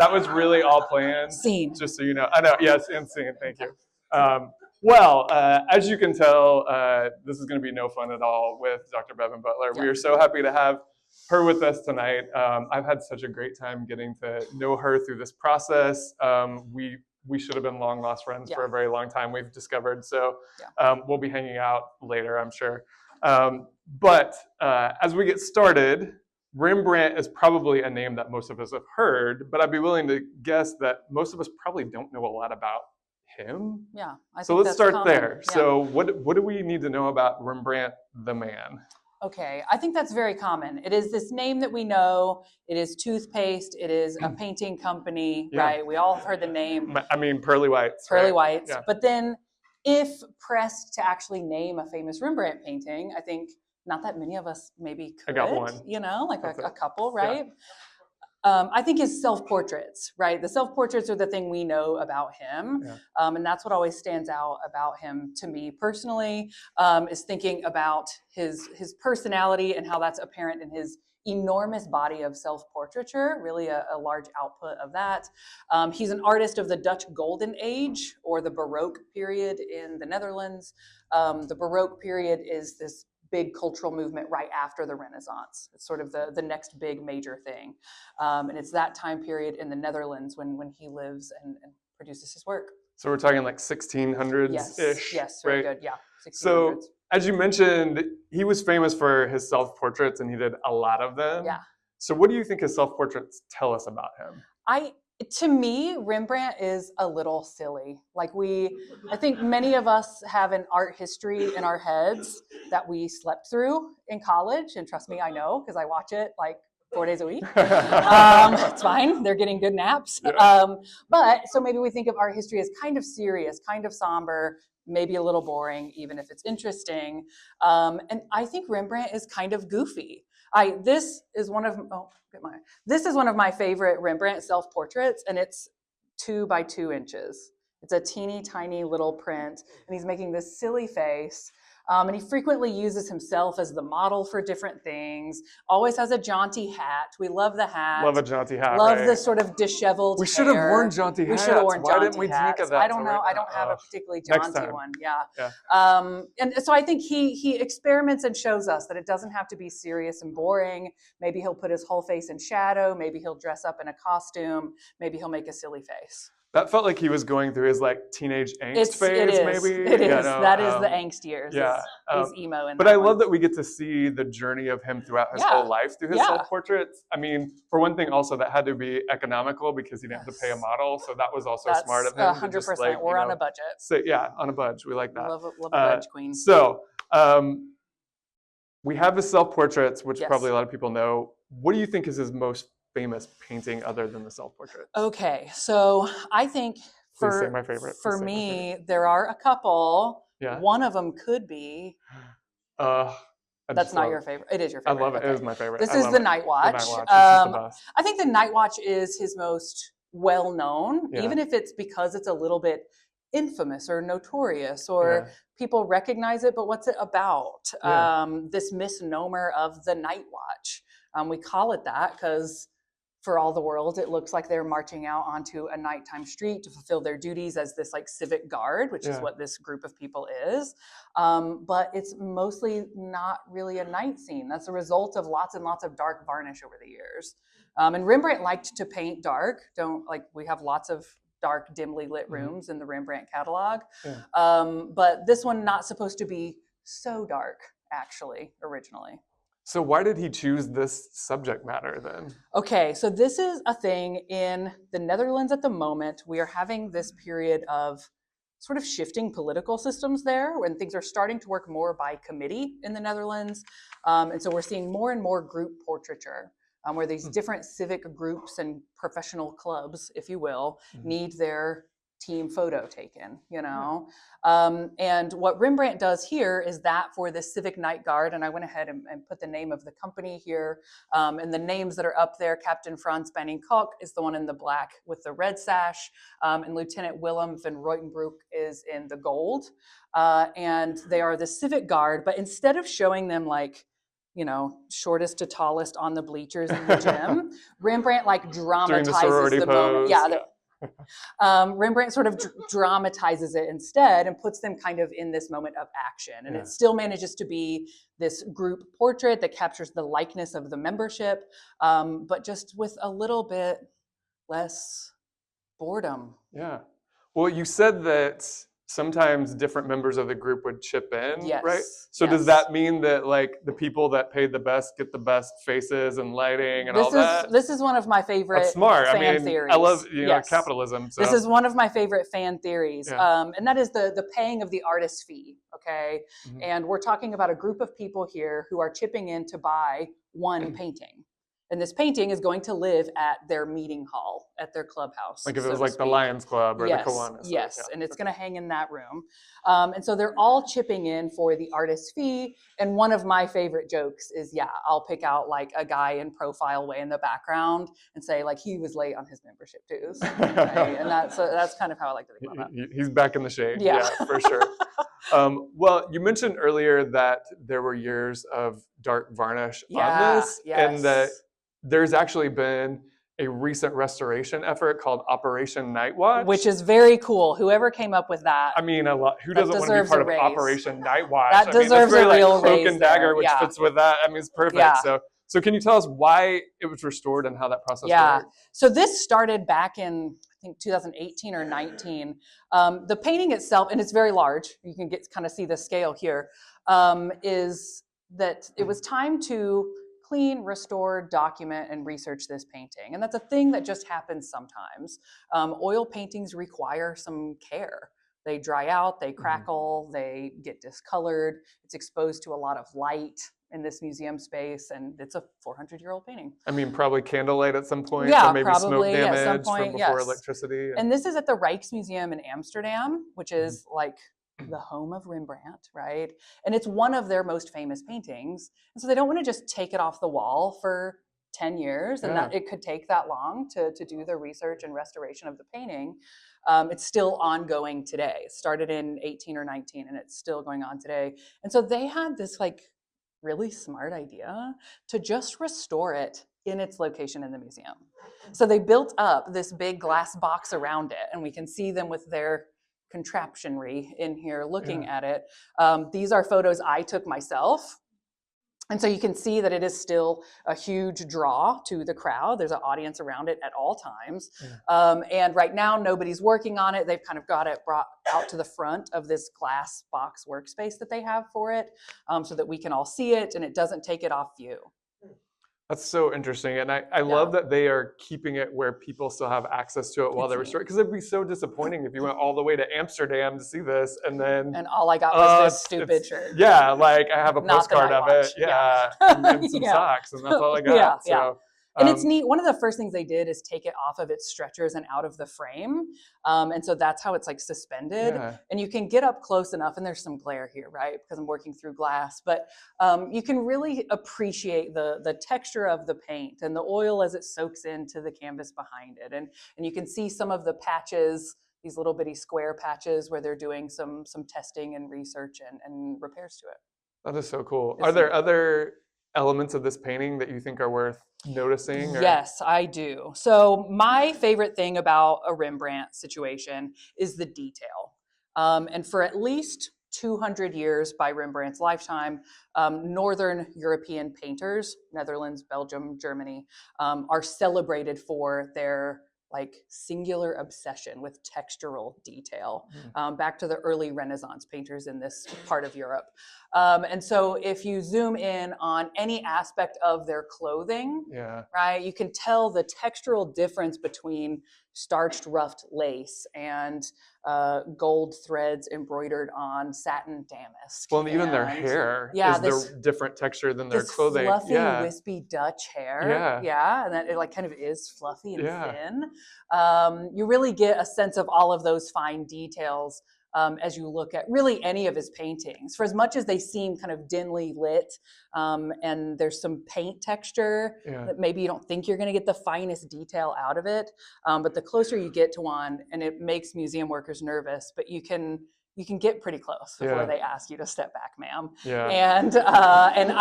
That was really all planned. Scene. Just so you know. I know, yes, and scene, thank you. Well, as you can tell, this is going to be no fun at all with Dr. Bevin Butler. We are so happy to have her with us tonight. I've had such a great time getting to know her through this process. We should have been long lost friends for a very long time, we've discovered. So we'll be hanging out later, I'm sure. But as we get started, Rembrandt is probably a name that most of us have heard, but I'd be willing to guess that most of us probably don't know a lot about him. Yeah. So let's start there. Yeah. So what do we need to know about Rembrandt the man? Okay, I think that's very common. It is this name that we know. It is toothpaste. It is a painting company, right? We all have heard the name. I mean, Pearly Whites. Pearly Whites. Yeah. But then if pressed to actually name a famous Rembrandt painting, I think not that many of us maybe could. I got one. You know, like a couple, right? Yeah. I think his self-portraits, right? The self-portraits are the thing we know about him. Yeah. And that's what always stands out about him to me personally, is thinking about his personality and how that's apparent in his enormous body of self-portraiture, really a large output of that. He's an artist of the Dutch Golden Age, or the Baroque period in the Netherlands. The Baroque period is this big cultural movement right after the Renaissance. It's sort of the next big major thing. And it's that time period in the Netherlands when he lives and produces his work. So we're talking like 1600s-ish? Yes, very good, yeah. 1600s. So as you mentioned, he was famous for his self-portraits and he did a lot of them. Yeah. So what do you think his self-portraits tell us about him? To me, Rembrandt is a little silly. I think many of us have an art history in our heads that we slept through in college. And trust me, I know, because I watch it like 4 days a week. It's fine. They're getting good naps. Yeah. But so maybe we think of art history as kind of serious, kind of somber, maybe a little boring, even if it's interesting. And I think Rembrandt is kind of goofy. This is one of my favorite Rembrandt self-portraits, and it's 2 by 2 inches. It's a teeny tiny little print, and he's making this silly face. And he frequently uses himself as the model for different things. Always has a jaunty hat. We love the hat. Love a jaunty hat. Love the sort of disheveled We should have worn jaunty hats. We should have worn jaunty hats. Why didn't we think of that? I don't know. I don't have a particularly jaunty one. Yeah. Yeah. And so I think he experiments and shows us that it doesn't have to be serious and boring. Maybe he'll put his whole face in shadow. Maybe he'll dress up in a costume. Maybe he'll make a silly face. That felt like he was going through his teenage angst phase, maybe. It is. That is the angst years. Yeah. He's emo in but I love that we get to see the journey of him throughout his whole life through his self-portraits. I mean, for one thing, also that had to be economical because he didn't have to pay a model, so that was also smart of him. 100%. We're on a budget. So on a budge. We like that. Love a budge, queen. So we have his self-portraits, which probably a lot of people know. What do you think is his most famous painting other than the self-portrait? Okay, so I think for me, there are a couple. Yeah. One of them could be. That's not your favorite. It is your favorite. I love it. Okay. It is my favorite. This is the Night Watch. The Night Watch. This is the best. I think the Night Watch is his most well-known, even if it's because it's a little bit infamous or notorious or people recognize it, but what's it about? This misnomer of the Night Watch. We call it that because for all the world, it looks like they're marching out onto a nighttime street to fulfill their duties as this civic guard, which is what this group of people is. But it's mostly not really a night scene. That's a result of lots and lots of dark varnish over the years. And Rembrandt liked to paint dark. We have lots of dark, dimly lit rooms in the Rembrandt catalog. Yeah. But this one not supposed to be so dark, actually, originally. So why did he choose this subject matter then? Okay, so this is a thing in the Netherlands at the moment. We are having this period of sort of shifting political systems there when things are starting to work more by committee in the Netherlands. And so we're seeing more and more group portraiture where these different civic groups and professional clubs, if you will, need their team photo taken, and what Rembrandt does here is that for the Civic Night Guard, and I went ahead and put the name of the company here, and the names that are up there, Captain Frans Banning Koch is the one in the black with the red sash, and Lieutenant Willem van Ruytenbroek is in the gold, and they are the Civic Guard, but instead of showing them shortest to tallest on the bleachers in the gym. Rembrandt like During the dramatizes sorority the moment. pose. Yeah. Rembrandt sort of dramatizes it instead and puts them kind of in this moment of action. And it still manages to be this group portrait that captures the likeness of the membership, but just with a little bit less boredom. Yeah. Well, you said that sometimes different members of the group would chip in, Yes. right? So does that mean that like the people that paid the best get the best faces and lighting and all that? This is one of my favorite That's smart. fan I mean, theories. I love Yes. capitalism. So. This is one of my favorite fan theories, and that is the paying of the artist fee. Okay, and we're talking about a group of people here who are chipping in to buy one painting. And this painting is going to live at their meeting hall, at their clubhouse. Like if it was like the Lions Club or the Kiwanis. Yes, and it's going to hang in that room. And so they're all chipping in for the artist fee. And one of my favorite jokes is, I'll pick out like a guy in profile way in the background and say like he was late on his membership dues. Right? And that's kind of how I like to think about that. He's back in the shade. Yeah, for sure. Well, you mentioned earlier that there were years of dark varnish on this, and that there's actually been a recent restoration effort called Operation Night Watch. Which is very cool. Whoever came up with that. I mean, who doesn't want to be part of Operation Night Watch? That deserves a real raise. Cloak and Dagger, which fits with that. I mean, it's perfect. Yeah. So can you tell us why it was restored and how that process worked? So this started back in, I think, 2018 or 19. The painting itself, and it's very large, you can kind of see the scale here, is that it was time to clean, restore, document, and research this painting. And that's a thing that just happens sometimes. Oil paintings require some care. They dry out, they crackle, they get discolored. It's exposed to a lot of light in this museum space, and it's a 400-year-old painting. I mean, probably candlelight at some point, or maybe smoke damage at some point, from before electricity. And this is at the Rijksmuseum in Amsterdam, which is like the home of Rembrandt, right? And it's one of their most famous paintings. And so they don't want to just take it off the wall for 10 years and that it could take that long to do the research and restoration of the painting. It's still ongoing today. It started in 18 or 19 and it's still going on today. And so they had this like really smart idea to just restore it in its location in the museum. So they built up this big glass box around it, and we can see them with their contraptionry in here looking at it. These are photos I took myself. And so you can see that it is still a huge draw to the crowd. There's an audience around it at all times. And right now, nobody's working on it. They've kind of got it brought out to the front of this glass box workspace that they have for it, so that we can all see it and it doesn't take it off view. That's so interesting. And I love that they are keeping it where people still have access to it while they restore it. Because it'd be so disappointing if you went all the way to Amsterdam to see this and then... And all I got was this stupid shirt. Yeah, like I have a postcard of it. And some socks, and that's all I got. And it's neat. One of the first things they did is take it off of its stretchers and out of the frame. And so that's how it's like suspended. And you can get up close enough, and there's some glare here, right? Because I'm working through glass. But you can really appreciate the texture of the paint and the oil as it soaks into the canvas behind it. And you can see some of the patches, these little bitty square patches where they're doing some testing and research and repairs to it. That is so cool. Are there other elements of this painting that you think are worth noticing? Yes, I do. So my favorite thing about a Rembrandt situation is the detail. And for at least 200 years by Rembrandt's lifetime, Northern European painters, Netherlands, Belgium, Germany, are celebrated for their like singular obsession with textural detail, back to the early Renaissance painters in this part of Europe. And so if you zoom in on any aspect of their clothing, right, you can tell the textural difference between starched ruffed lace and gold threads embroidered on satin damask. Well, and even their hair is the different texture than their clothing. Fluffy, wispy Dutch hair. And that it like kind of is fluffy and thin. You really get a sense of all of those fine details as you look at really any of his paintings. For as much as they seem kind of dimly lit, and there's some paint texture that maybe you don't think you're going to get the finest detail out of it, but the closer you get to one, and it makes museum workers nervous, but you can you can get pretty close before Yeah. they ask you to step back, ma'am. Yeah. And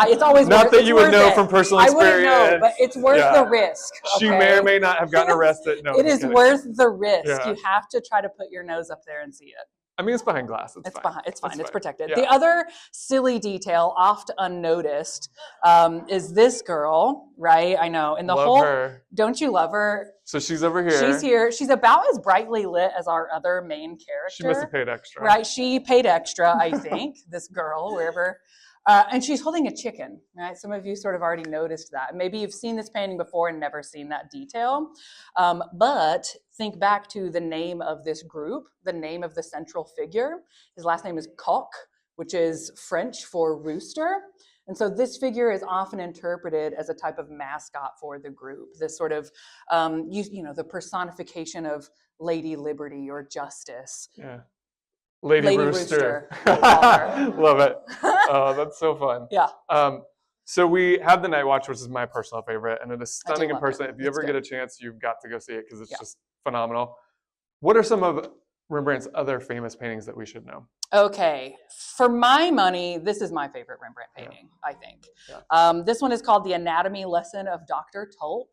it's always Not worth, that it's you would worth know it. from personal I experience. wouldn't know, but it's worth Yeah. the risk. She okay? may or may not have gotten arrested. No, It just is kidding. worth the risk. Yeah. You have to try to put your nose up there and see it. I mean, it's behind glass. It's fine. It's fine. It's protected. Yeah. The other silly detail, oft unnoticed, is this girl, right? I know. In the Love whole, her. don't you love her? So she's over here. She's here. She's about as brightly lit as our other main character. She must have paid extra. Right? She paid extra, I think, this girl, wherever. And she's holding a chicken, right? Some of you sort of already noticed that. Maybe you've seen this painting before and never seen that detail. But think back to the name of this group, the name of the central figure. His last name is Coq, which is French for rooster. And so this figure is often interpreted as a type of mascot for the group, this sort of, the personification of Lady Liberty or Justice. Yeah. Lady Rooster. Love it. Oh, that's so fun. Yeah. So we have the Night Watch, which is my personal favorite, and it is stunning in person. If you ever get a chance, you've got to go see it because it's just phenomenal. What are some of Rembrandt's other famous paintings that we should know? Okay, for my money, this is my favorite Rembrandt painting, I think. Yeah. This one is called The Anatomy Lesson of Dr. Tulp,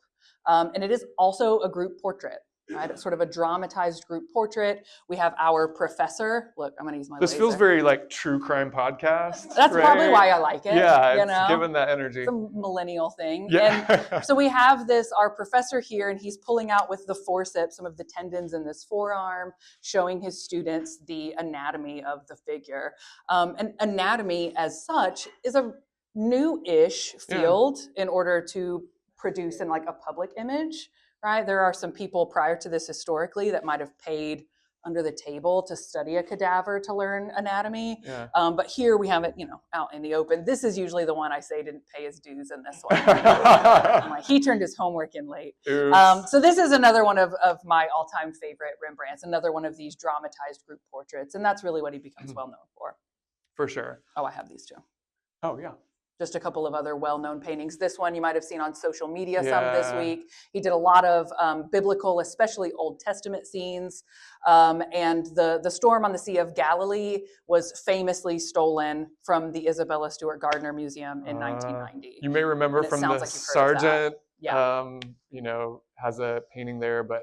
and it is also a group portrait. Right? It's sort of a dramatized group portrait. We have our professor. Look, I'm going to use my This laser. feels very like true crime podcast. That's right? probably why I like it. Yeah, it's given that energy. It's a millennial thing. Yeah. And so we have our professor here, and he's pulling out with the forceps some of the tendons in this forearm, showing his students the anatomy of the figure. And anatomy as such is a new-ish field in order to produce in like a public image. Right? There are some people prior to this historically that might have paid under the table to study a cadaver to learn anatomy. Yeah. But here we have it, out in the open. This is usually the one I say didn't pay his dues in this one. He turned his homework in late. So this is another one of my all-time favorite Rembrandts, another one of these dramatized group portraits. And that's really what he becomes well known for. For sure. Oh, I have these too. Oh, yeah. Just a couple of other well-known paintings. This one you might have seen on social media some this week. He did a lot of biblical, especially Old Testament scenes. And the storm on the Sea of Galilee was famously stolen from the Isabella Stewart Gardner Museum in 1990. You may remember from the like Sergeant, has a painting there, but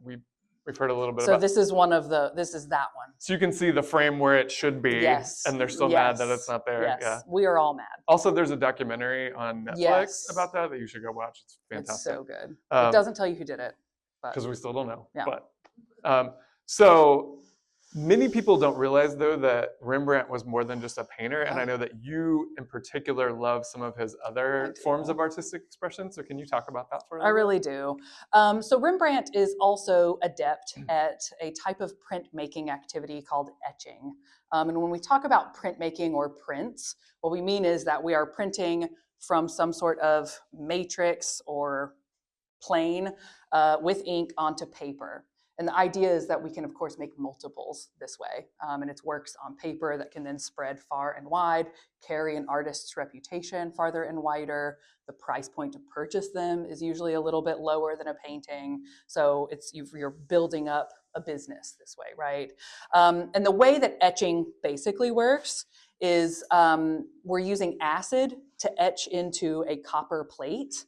we've heard a little bit about. So this is that one. So you can see the frame where it should be, and they're still mad that it's not there. Yes, yeah. We are all mad. Also, there's a documentary on Netflix about that you should go watch. It's fantastic. It's so good. It doesn't tell you who did it. Because we still don't know. Yeah. But, so many people don't realize, though, that Rembrandt was more than just a painter. And I know that you, in particular, love some of his other forms of artistic expression. So can you talk about that for us? I really do. So Rembrandt is also adept at a type of printmaking activity called etching. And when we talk about printmaking or prints, what we mean is that we are printing from some sort of matrix or plane with ink onto paper. And the idea is that we can, of course, make multiples this way. And it's works on paper that can then spread far and wide, carry an artist's reputation farther and wider. The price point to purchase them is usually a little bit lower than a painting. So you're building up a business this way, right? And the way that etching basically works is we're using acid to etch into a copper plate.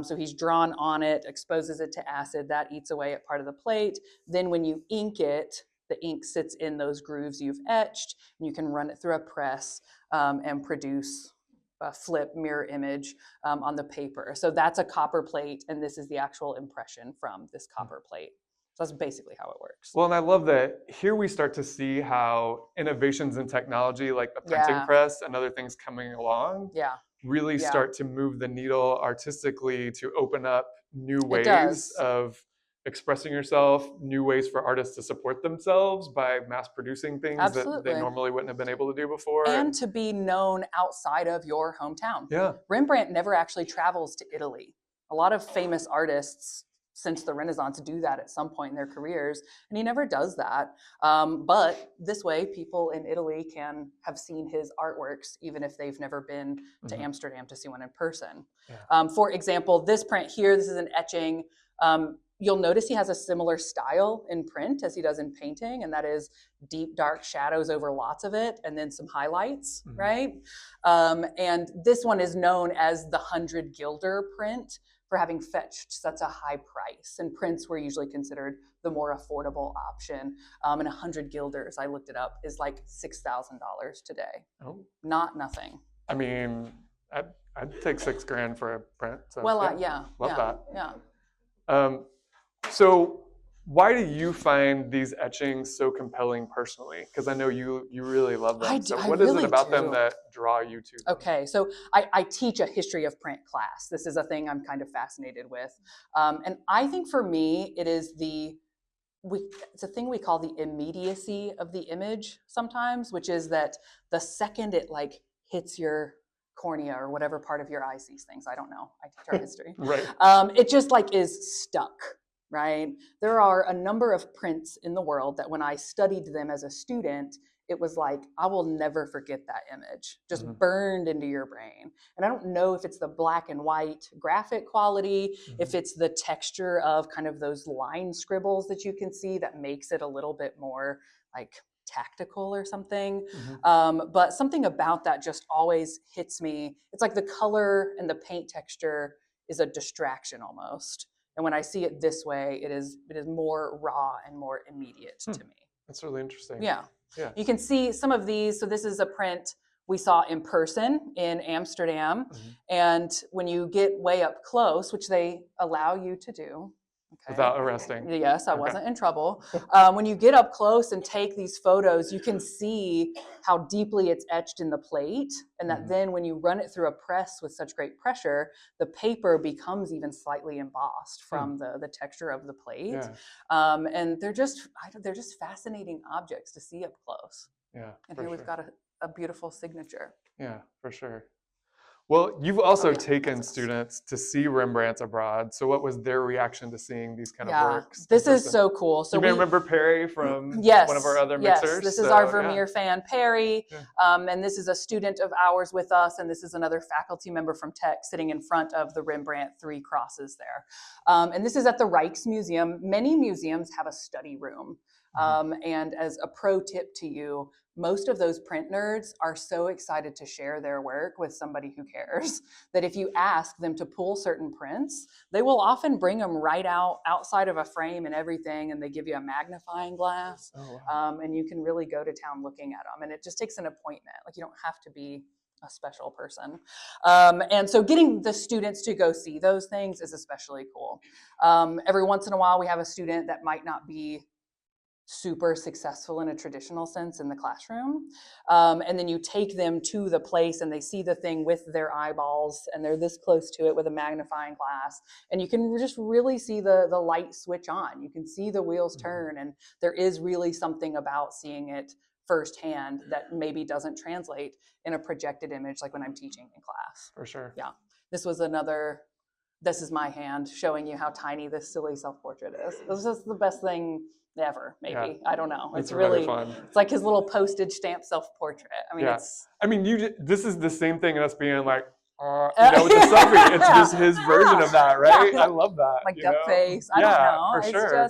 So he's drawn on it, exposes it to acid, that eats away at part of the plate. Then when you ink it, the ink sits in those grooves you've etched, and you can run it through a press and produce a flip mirror image on the paper. So that's a copper plate, and this is the actual impression from this copper plate. So that's basically how it works. Well, and I love that here we start to see how innovations in technology, like the printing press and other things coming along, really start to move the needle artistically to open up new ways of expressing yourself, new ways for artists to support themselves by mass producing things that they normally wouldn't have been able to do before. And to be known outside of your hometown. Yeah. Rembrandt never actually travels to Italy. A lot of famous artists since the Renaissance do that at some point in their careers, and he never does that. But this way, people in Italy can have seen his artworks, even if they've never been to Amsterdam to see one in person. Yeah. For example, this print here, this is an etching. You'll notice he has a similar style in print as he does in painting, and that is deep, dark shadows over lots of it, and then some highlights, right? And this one is known as the 100 guilder print for having fetched such a high price. And prints were usually considered the more affordable option. And 100 guilders, I looked it up, is like $6,000 today. Oh. Not nothing. I mean, I'd take $6,000 for a print. So, Well, love that. Yeah. So why do you find these etchings so compelling personally? Because I know you really love them. So what is it about them that draw you to them? Okay, so I teach a history of print class. This is a thing I'm kind of fascinated with. And I think for me, it is it's a thing we call the immediacy of the image sometimes, which is that the second it like hits your cornea or whatever part of your eye sees things, I don't know, I teach art history. Right. It just like is stuck, right? There are a number of prints in the world that when I studied them as a student, it was like, I will never forget that image, just burned into your brain. And I don't know if it's the black and white graphic quality, if it's the texture of kind of those line scribbles that you can see that makes it a little bit more like tactical or something. But something about that just always hits me. It's like the color and the paint texture is a distraction almost. And when I see it this way, it is more raw and more immediate to me. That's really interesting. Yeah. Yeah. You can see some of these. So this is a print we saw in person in Amsterdam. And when you get way up close, which they allow you to do. Okay. Without arresting. Yes, I wasn't in trouble. When you get up close and take these photos, you can see how deeply it's etched in the plate. And that then when you run it through a press with such great pressure, the paper becomes even slightly embossed from the texture of the plate. Yeah. And they're just fascinating objects to see up close. Yeah. And here we've got a beautiful signature. Yeah, for sure. Well, you've also taken students to see Rembrandt abroad. So what was their reaction to seeing these kind of works? This is so cool. So you may remember Perry from one of our other mixers. Yes, this is our Vermeer fan, Perry. And this is a student of ours with us. And this is another faculty member from Tech sitting in front of the Rembrandt 3 crosses there. And this is at the Rijksmuseum. Many museums have a study room. And as a pro tip to you, most of those print nerds are so excited to share their work with somebody who cares that if you ask them to pull certain prints, they will often bring them right outside of a frame and everything, and they give you a magnifying glass. And you can really go to town looking at them. And it just takes an appointment. Like, you don't have to be a special person. And so getting the students to go see those things is especially cool. Every once in a while, we have a student that might not be super successful in a traditional sense in the classroom. And then you take them to the place and they see the thing with their eyeballs and they're this close to it with a magnifying glass. And you can just really see the light switch on. You can see the wheels turn, and there is really something about seeing it firsthand that maybe doesn't translate in a projected image like when I'm teaching in class. For sure. Yeah. This is my hand showing you how tiny this silly self-portrait is. This is the best thing ever, maybe. Yeah. I don't know. It's really fun. It's like his little postage stamp self-portrait. I mean, this is the same thing as us being like, with the selfie. It's just his version of that, right? I love that. Like duck face. I don't know. For sure.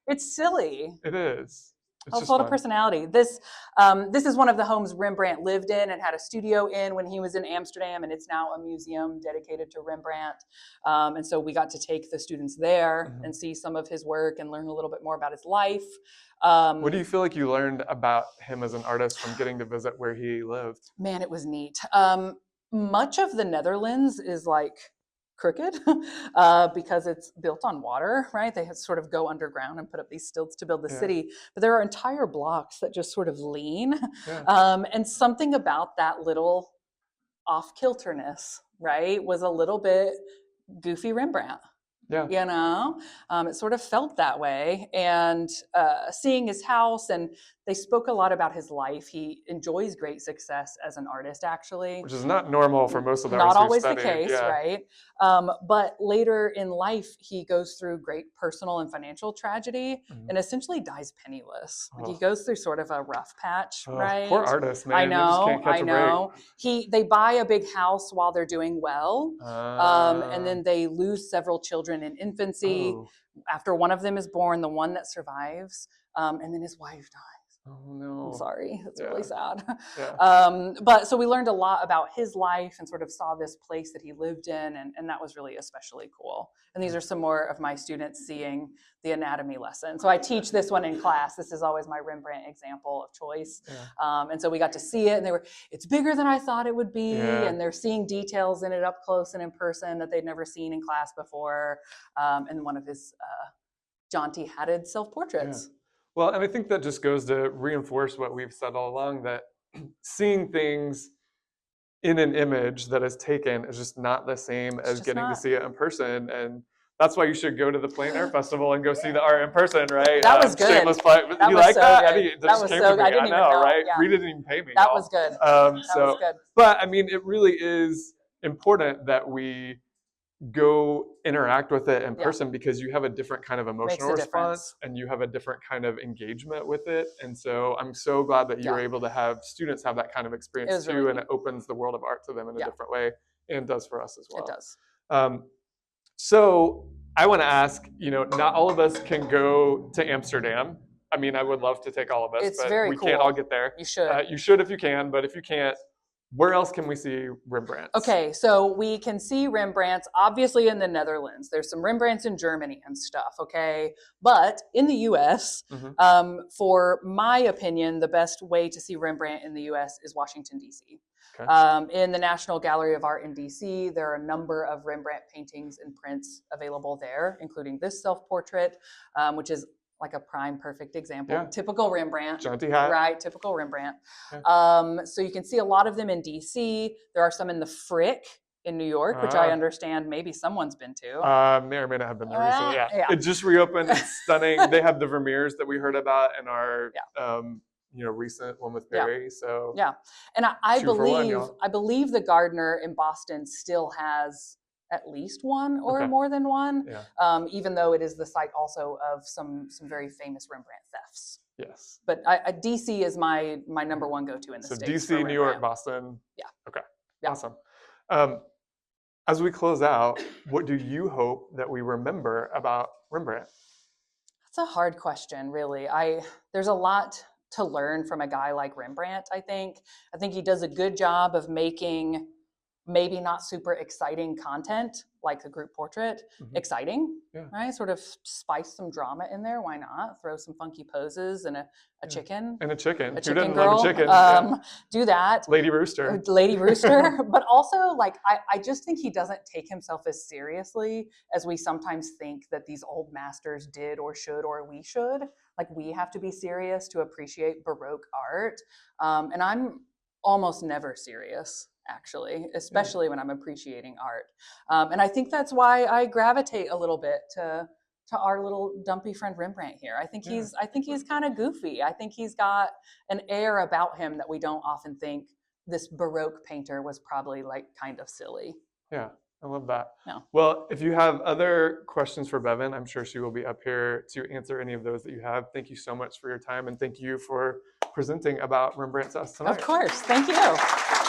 It's silly. It is. It's full of personality. This is one of the homes Rembrandt lived in and had a studio in when he was in Amsterdam, and it's now a museum dedicated to Rembrandt. And so we got to take the students there and see some of his work and learn a little bit more about his life. What do you feel like you learned about him as an artist from getting to visit where he lived? Man, it was neat. Much of the Netherlands is like crooked because it's built on water, right? They sort of go underground and put up these stilts to build the city, but there are entire blocks that just sort of lean. And something about that little off-kilterness, right, was a little bit goofy Rembrandt. Yeah. You know, it sort of felt that way. And seeing his house, and they spoke a lot about his life. He enjoys great success as an artist, actually. Which is not normal for most of the artists. Not always the case, right? But later in life, he goes through great personal and financial tragedy and essentially dies penniless. Like, he goes through sort of a rough patch, right? Poor artist, man. I know, just can't catch a break. They buy a big house while they're doing well, and then they lose several children children in infancy. Oh. After one of them is born, the one that survives, and then his wife dies. Oh no. I'm sorry, that's really sad. Yeah. But so we learned a lot about his life and sort of saw this place that he lived in, and that was really especially cool. And these are some more of my students seeing the anatomy lesson. So I teach this one in class. This is always my Rembrandt example of choice. Yeah. And so we got to see it, and it's bigger than I thought it would be, Yeah. and they're seeing details in it up close and in person that they'd never seen in class before. And one of his jaunty hatted self-portraits. Yeah. Well, and I think that just goes to reinforce what we've said all along, that seeing things in an image that is taken is just not the same as getting to see it in person. And that's why you should go to the Plein Air Festival and go see the art in person, right? That was good. Shameless plug. That you was like so that? good. I mean, That just was came so to good. me. I didn't even know, know. right? Yeah. Reed didn't even pay me. That y'all. was good. That was good. But I mean, it really is important that we go interact with it in person, because you have a different kind of emotional response and you have a different kind of engagement with it. And so I'm so glad that you're able to have students have that kind of experience too, really and it opens the world of art to them in a different way, and does for us as well. It does. So I want to ask, not all of us can go to Amsterdam. I mean, I would love to take all of us, It's but very we cool. can't all get there. You should. You should if you can, but if you can't, where else can we see Rembrandts? Okay, so we can see Rembrandts obviously in the Netherlands. There's some Rembrandts in Germany and stuff, okay? But in the US, for my opinion, the best way to see Rembrandt in the US is Washington, D.C. Okay. In the National Gallery of Art in D.C., there are a number of Rembrandt paintings and prints available there, including this self-portrait, which is like a prime perfect example. Yeah. Typical Rembrandt. Jaunty hat. Right, typical Rembrandt. Yeah. So you can see a lot of them in DC. There are some in the Frick in New York, which I understand maybe someone's been to. May or may not have been there recently. Yeah. It just reopened. It's stunning. They have the Vermeers that we heard about in our recent one with Barry. So and I believe the Gardner in Boston still has at least one or more than one, even though it is the site also of some very famous Rembrandt thefts. Yes. But DC is my number one go-to in the States. So DC, New York, Boston. Yeah. Okay. Yeah. Awesome. As we close out, what do you hope that we remember about Rembrandt? That's a hard question, really. There's a lot to learn from a guy like Rembrandt, I think. I think he does a good job of making maybe not super exciting content like a group portrait exciting, right? Sort of spice some drama in there. Why not? Throw some funky poses and a chicken. And a chicken. A Who chicken doesn't girl. love a chicken? Do that. Lady Rooster. Lady Rooster. But also, I just think he doesn't take himself as seriously as we sometimes think that these old masters did or should or we should. Like, we have to be serious to appreciate Baroque art. And I'm almost never serious, actually, especially when I'm appreciating art. And I think that's why I gravitate a little bit to our little dumpy friend Rembrandt here. I think he's kind of goofy. I think he's got an air about him that we don't often think. This Baroque painter was probably kind of silly. Yeah, I love that. No. Well, if you have other questions for Bevin, I'm sure she will be up here to answer any of those that you have. Thank you so much for your time, and thank you for presenting about Rembrandt to us tonight. Of course. Thank you.